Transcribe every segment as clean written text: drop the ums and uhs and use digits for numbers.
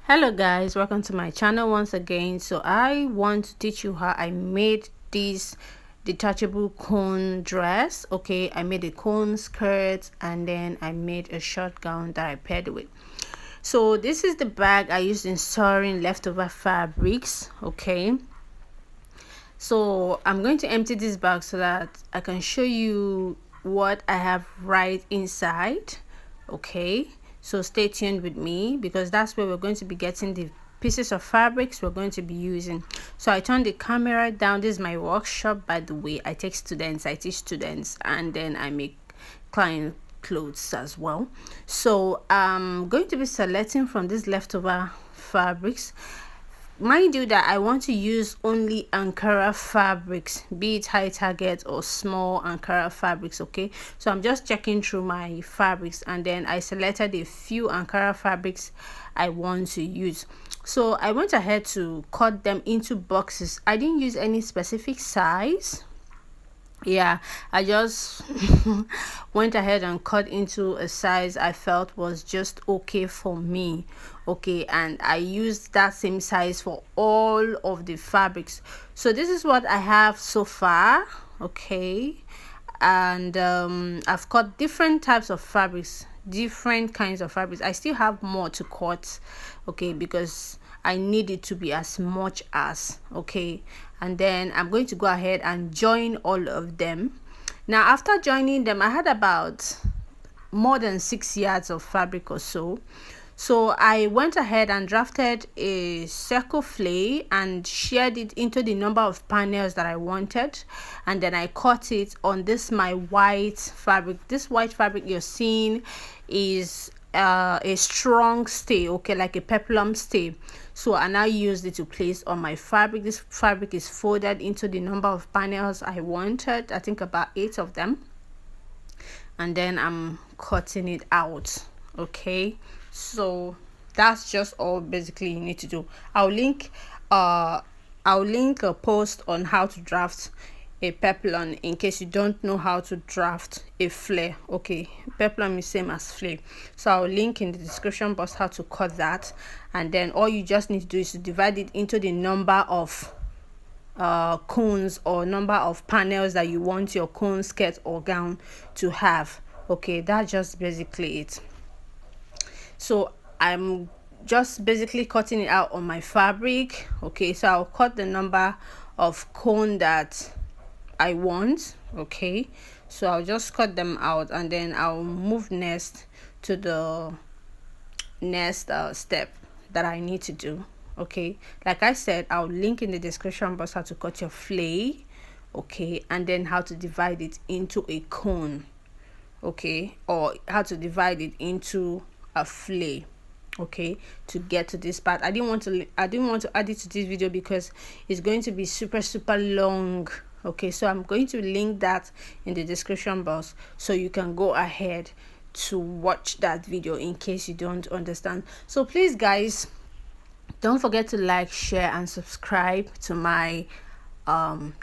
Hello guys, welcome to my channel once again. So I want to teach you how I made this detachable cone dress. Okay, I made a cone skirt and then I made a short gown that I paired with. So this is the bag I used in storing leftover fabrics. Okay, so I'm going to empty this bag so that I can show you what I have right inside. Okay, so stay tuned with me because that's where we're going to be getting the pieces of fabrics we're going to be using. So I turned the camera down. This is my workshop, by the way. I teach students, and then I make client clothes as well. So I'm going to be selecting from these leftover fabrics. Mind you that I want to use only Ankara fabrics, be it high target or small Ankara fabrics. Okay, so I'm just checking through my fabrics and then I selected a few Ankara fabrics I want to use. So I went ahead to cut them into boxes. I didn't use any specific size. Yeah, I just went ahead and cut into a size I felt was just okay for me. Okay, and I used that same size for all of the fabrics. So this is what I have so far. Okay, and I've cut different types of fabrics, different kinds of fabrics. I still have more to cut. Okay, because I need it to be as much as. Okay, and then I'm going to go ahead and join all of them. Now after joining them, I had about more than 6 yards of fabric or so. So I went ahead and drafted a circle flay and shared it into the number of panels that I wanted, and then I cut it on this my white fabric. This white fabric you're seeing is a strong stay, okay, like a peplum stay. So I now used it to place on my fabric. This fabric is folded into the number of panels I wanted, I think about 8 of them, and then I'm cutting it out. Okay, so that's just all basically you need to do. I'll link a post on how to draft a peplum in case you don't know how to draft a flare. Okay, peplum is same as flare, so I'll link in the description box how to cut that, and then all you just need to do is to divide it into the number of cones or number of panels that you want your cone, skirt or gown to have. Okay, that's just basically it. So I'm just basically cutting it out on my fabric. Okay, so I'll cut the number of cone that I want. Okay, so I'll just cut them out and then I'll move next to the next step that I need to do. Okay, like I said, I'll link in the description box how to cut your flay. Okay, and then how to divide it into a cone. Okay, or how to divide it into a flay. Okay, to get to this part, I didn't want to add it to this video because it's going to be super long. Okay, so I'm going to link that in the description box so you can go ahead to watch that video in case you don't understand. So please guys, don't forget to like, share and subscribe to my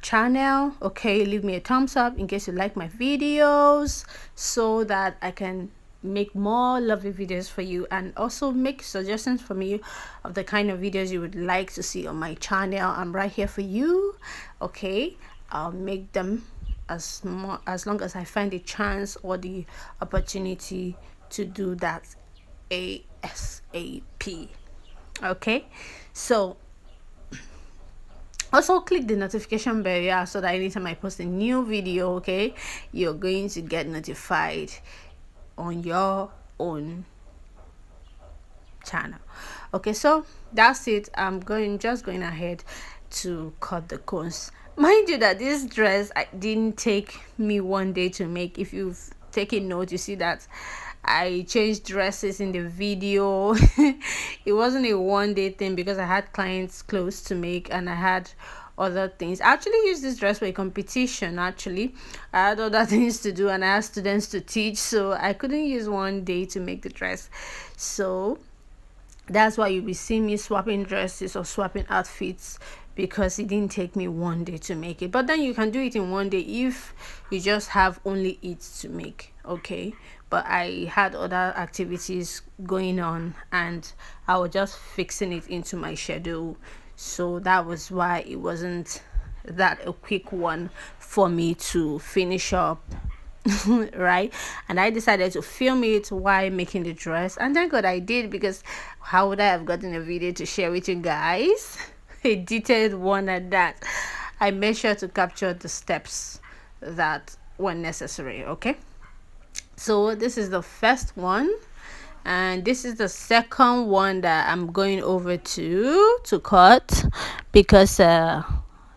channel. Okay, leave me a thumbs up in case you like my videos so that I can make more lovely videos for you, and also make suggestions for me of the kind of videos you would like to see on my channel. I'm right here for you. Okay, I'll make them as long as I find the chance or the opportunity to do that ASAP. Okay, so also click the notification bell, yeah, so that anytime I post a new video, okay, you're going to get notified on your own channel. Okay, so that's it. I'm just going ahead to cut the cones. Mind you that this dress I didn't take me 1 day to make. If you've taken note, you see that I changed dresses in the video. It wasn't a 1 day thing because I had clients clothes to make and I had other things. I actually used this dress for a competition. Actually, I had other things to do and I had students to teach, so I couldn't use 1 day to make the dress. So that's why you'll be seeing me swapping dresses or swapping outfits because it didn't take me one day to make it. But then you can do it in one day if you just have only it to make, okay? But I had other activities going on and I was just fixing it into my schedule, so that was why it wasn't that a quick one for me to finish up. Right, and I decided to film it while making the dress, and thank God I did, because how would I have gotten a video to share with you guys? A detailed one at that. I made sure to capture the steps that were necessary. Okay, so this is the first one, and this is the second one that I'm going over to cut, because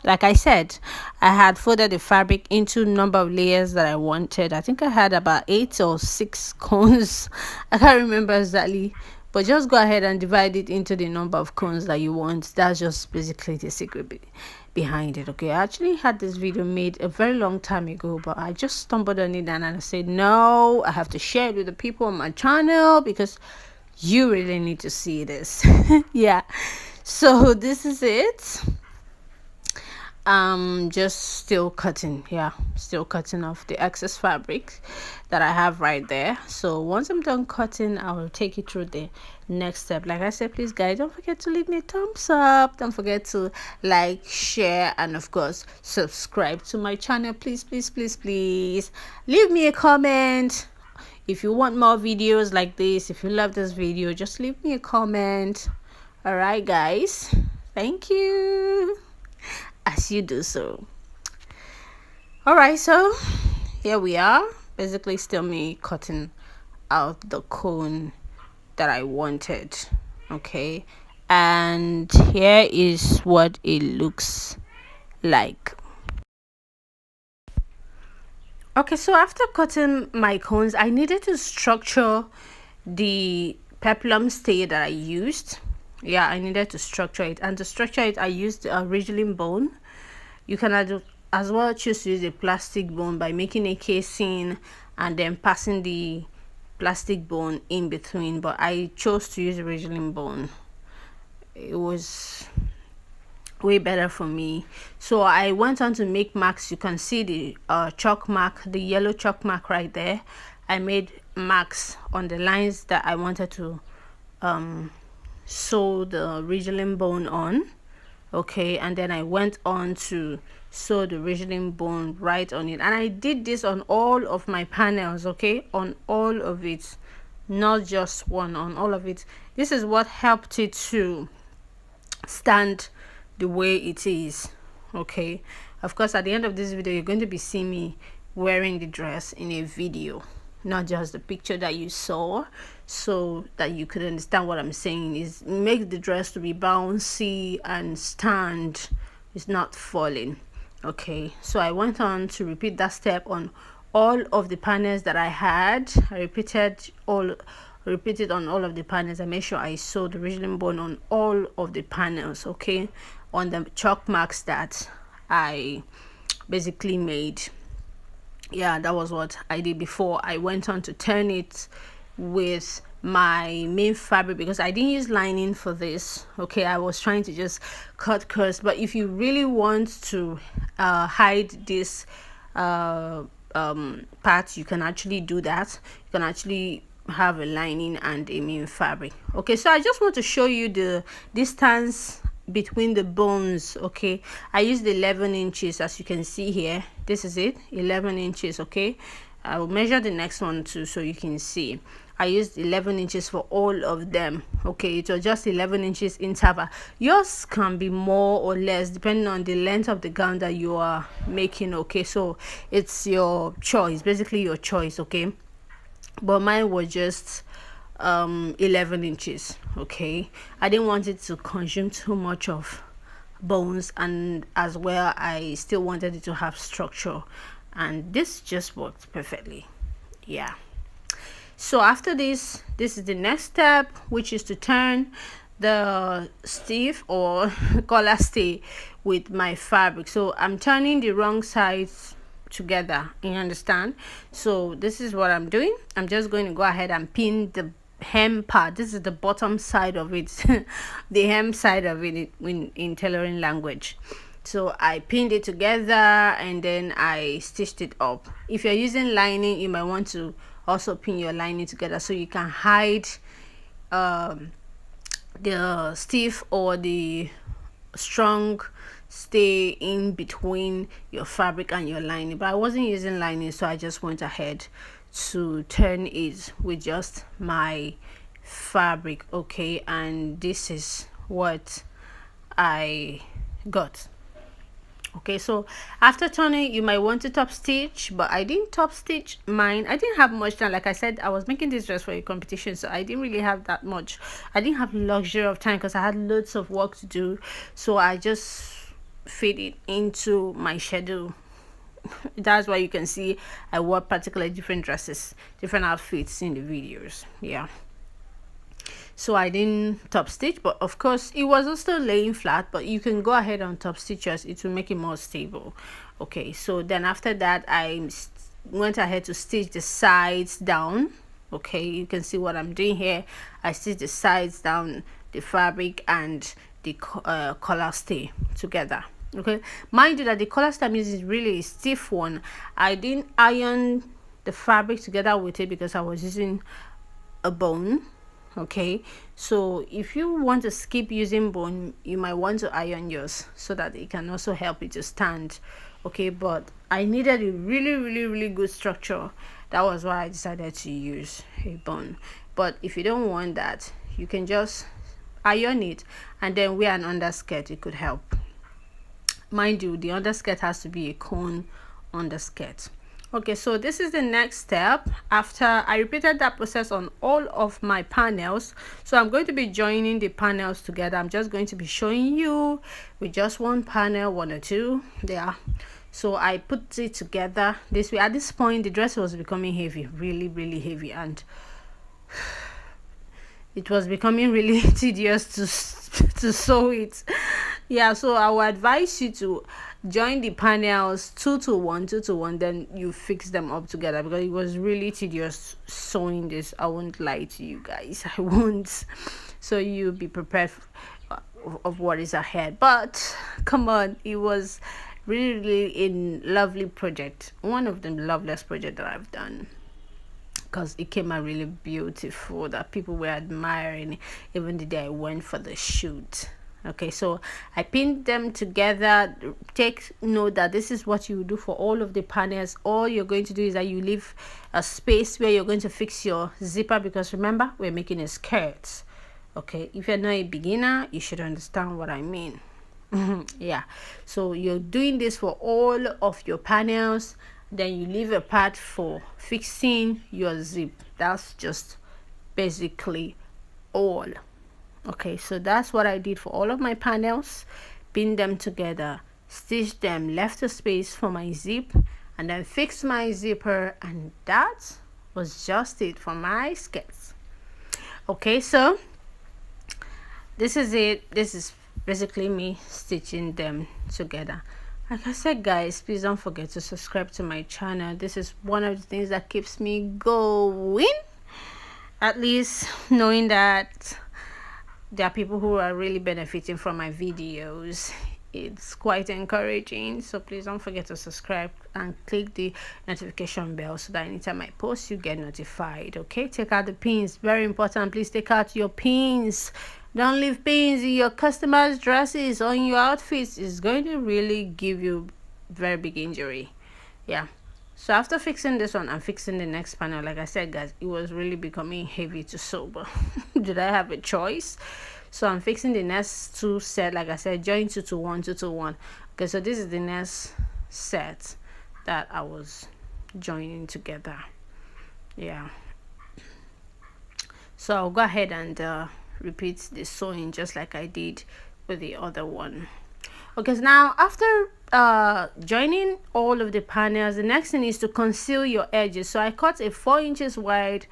like I said, I had folded the fabric into number of layers that I wanted. I think I had about 8 or 6 cones. I can't remember exactly, but just go ahead and divide it into the number of cones that you want. That's just basically the secret behind it. Okay, I actually had this video made a very long time ago, but I just stumbled on it and I said, no, I have to share it with the people on my channel because you really need to see this. Yeah, so this is it. Just still cutting, yeah, still cutting off the excess fabric that I have right there. So once I'm done cutting, I will take you through the next step. Like I said, please guys, don't forget to leave me a thumbs up, don't forget to like, share, and of course subscribe to my channel. Please, please, please, please leave me a comment if you want more videos like this. If you love this video, just leave me a comment. All right guys, thank you as you do so. All right, so here we are, basically still me cutting out the cone that I wanted. Okay, and here is what it looks like. Okay, so after cutting my cones, I needed to structure the peplum stay that I used. Yeah, I needed to structure it, and to structure it I used a ridgeline bone. You can as well choose to use a plastic bone by making a casing and then passing the plastic bone in between, but I chose to use a ridgeline bone. It was way better for me. So I went on to make marks. You can see the chalk mark, the yellow chalk mark right there. I made marks on the lines that I wanted to sew the ridgeline bone on. Okay, and then I went on to sew the ridgeline bone right on it, and I did this on all of my panels. Okay, on all of it, not just one, on all of it. This is what helped it to stand the way it is. Okay, of course at the end of this video you're going to be seeing me wearing the dress in a video, not just the picture that you saw, so that you could understand what I'm saying is make the dress to be bouncy and stand, it's not falling. Okay, so I went on to repeat that step on all of the panels that I had. I repeated on all of the panels. I made sure I sewed the ridgeline bone on all of the panels. Okay, on the chalk marks that I basically made. Yeah, that was what I did before I went on to turn it with my main fabric, because I didn't use lining for this. Okay, I was trying to just cut curves, but if you really want to hide this part, you can actually do that. You can actually have a lining and a main fabric. Okay, so I just want to show you the distance between the bones. Okay, I used 11 inches, as you can see here. This is it, 11 inches. Okay, I will measure the next one too so you can see. I used 11 inches for all of them. Okay, it was just 11 inches interval. Yours can be more or less depending on the length of the gown that you are making. Okay, so it's your choice, basically your choice. Okay, but mine was just 11 inches. Okay, I didn't want it to consume too much of bones, and as well I still wanted it to have structure, and this just worked perfectly. Yeah, so after this is the next step, which is to turn the stiff or collar stay with my fabric. So I'm turning the wrong sides together, you understand? So this is what I'm doing. I'm just going to go ahead and pin the hem part. This is the bottom side of it, the hem side of it in tailoring language. So I pinned it together and then I stitched it up. If you're using lining, you might want to also pin your lining together so you can hide the stiff or the strong stay in between your fabric and your lining. But I wasn't using lining, so I just went ahead to turn it with just my fabric. Okay, and this is what I got. Okay, so after turning, you might want to top stitch, but I didn't top stitch mine. I didn't have much time. Like I said, I was making this dress for a competition, so I didn't really have that much. I didn't have luxury of time because I had loads of work to do, so I just fit it into my schedule. That's why you can see I wore particularly different dresses, different outfits in the videos. Yeah, so I didn't top stitch, but of course it was also laying flat, but you can go ahead and top stitches, it will make it more stable. Okay, so then after that I went ahead to stitch the sides down. Okay, you can see what I'm doing here. I stitch the sides down, the fabric and the collar stay together. Okay, mind you that the collar stay is really a stiff one. I didn't iron the fabric together with it because I was using a bone. Okay, so if you want to skip using bone, you might want to iron yours so that it can also help it to stand. Okay, but I needed a really good structure. That was why I decided to use a bone. But if you don't want that, you can just iron it and then wear an underskirt. It could help. Mind you, the underskirt has to be a cone underskirt. Okay, so this is the next step. After I repeated that process on all of my panels, so I'm going to be joining the panels together. I'm just going to be showing you with just one panel, one or two there. So I put it together this way. At this point the dress was becoming heavy, really heavy, and it was becoming really tedious to sew it. Yeah, so I would advise you to join the panels 2 to 1, 2 to 1, then you fix them up together because it was really tedious sewing this. I won't lie to you guys, I won't. So you be prepared of what is ahead. But come on, it was really a lovely project, one of the loveliest projects that I've done, because it came out really beautiful that people were admiring even the day I went for the shoot. Okay, so I pinned them together. Take note that this is what you do for all of the panels. All you're going to do is that you leave a space where you're going to fix your zipper, because remember, we're making a skirt. Okay, if you're not a beginner, you should understand what I mean. Yeah, so you're doing this for all of your panels, then you leave a part for fixing your zip. That's just basically all. Okay, so that's what I did for all of my panels. Pin them together, stitch them, left a space for my zip, and then fixed my zipper, and that was just it for my skirts. Okay, so this is it. This is basically me stitching them together. Like I said, guys, please don't forget to subscribe to my channel. This is one of the things that keeps me going, at least knowing that there are people who are really benefiting from my videos. It's quite encouraging. So please don't forget to subscribe and click the notification bell so that anytime I post you get notified. Okay, take out the pins, very important. Please take out your pins. Don't leave pins in your customers' dresses or in your outfits. It's going to really give you very big injury. Yeah, so after fixing this one, I'm fixing the next panel. Like I said, guys, it was really becoming heavy to sew, but did I have a choice? So I'm fixing the next two set. Like I said, join 2 to 1, 2 to 1. Okay, so this is the next set that I was joining together. Yeah, so I'll go ahead and repeat the sewing just like I did with the other one. Okay, so now after joining all of the panels, the next thing is to conceal your edges. So I cut a 4 inches wide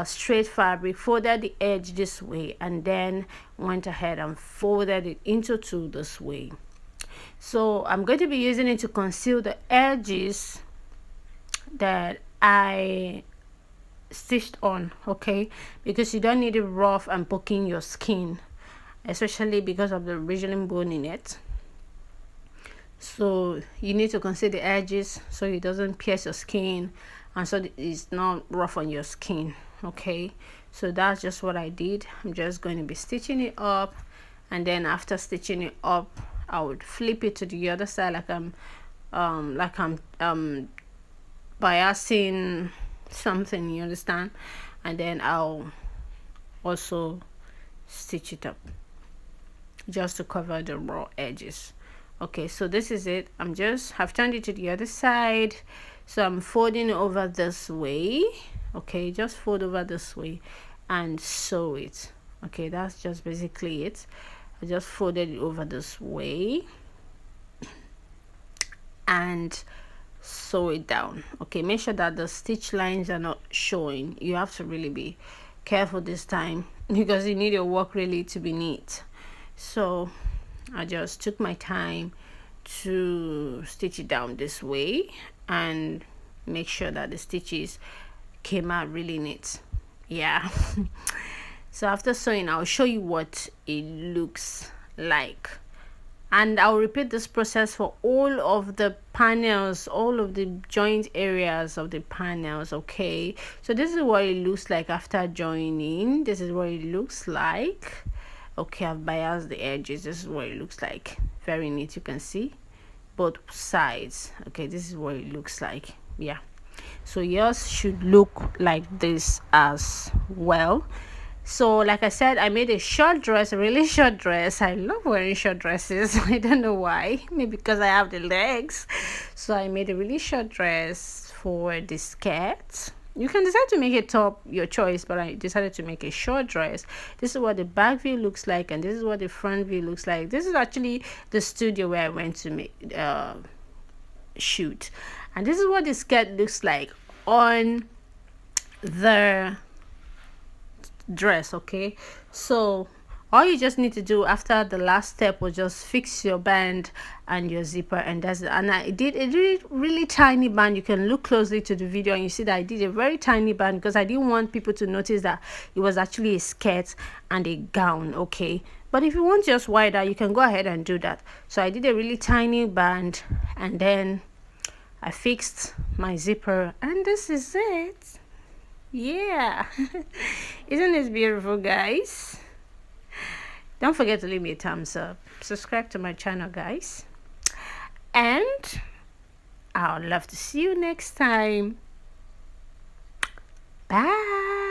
straight fabric, folded the edge this way, and then went ahead and folded it into 2 this way. So I'm going to be using it to conceal the edges that I stitched on, okay, because you don't need it rough and poking your skin, especially because of the original bone in it. So you need to conceal the edges so it doesn't pierce your skin, and so it's not rough on your skin. Okay, so that's just what I did. I'm just going to be stitching it up, and then after stitching it up, I would flip it to the other side like I'm biasing something, you understand, and then I'll also stitch it up just to cover the raw edges. Okay, so this is it. I've turned it to the other side, so I'm folding over this way. Okay, just fold over this way and sew it. Okay, that's just basically it. I just folded it over this way and sew it down. Okay, make sure that the stitch lines are not showing. You have to really be careful this time because you need your work really to be neat. So I just took my time to stitch it down this way and make sure that the stitches came out really neat. Yeah. So after sewing, I'll show you what it looks like, and I'll repeat this process for all of the panels, all of the joint areas of the panels. Okay, so this is what it looks like after joining. This is what it looks like. Okay, I've biased the edges. This is what it looks like. Very neat. You can see both sides. Okay, this is what it looks like. Yeah, so yours should look like this as well. So like I said, I made a short dress, a really short dress. I love wearing short dresses. I don't know why, maybe because I have the legs. So I made a really short dress for the skirt. You can decide to make a top, your choice, but I decided to make a short dress. This is what the back view looks like, and this is what the front view looks like. This is actually the studio where I went to make shoot, and this is what the skirt looks like on the dress. Okay, so all you just need to do after the last step was just fix your band and your zipper, and that's it. And I did a really tiny band. You can look closely to the video and you see that I did a very tiny band because I didn't want people to notice that it was actually a skirt and a gown. Okay, but if you want just wider, you can go ahead and do that. So I did a really tiny band, and then I fixed my zipper, and this is it. Yeah. Isn't this beautiful, guys? Don't forget to leave me a thumbs up, subscribe to my channel, guys, and I'd love to see you next time. Bye.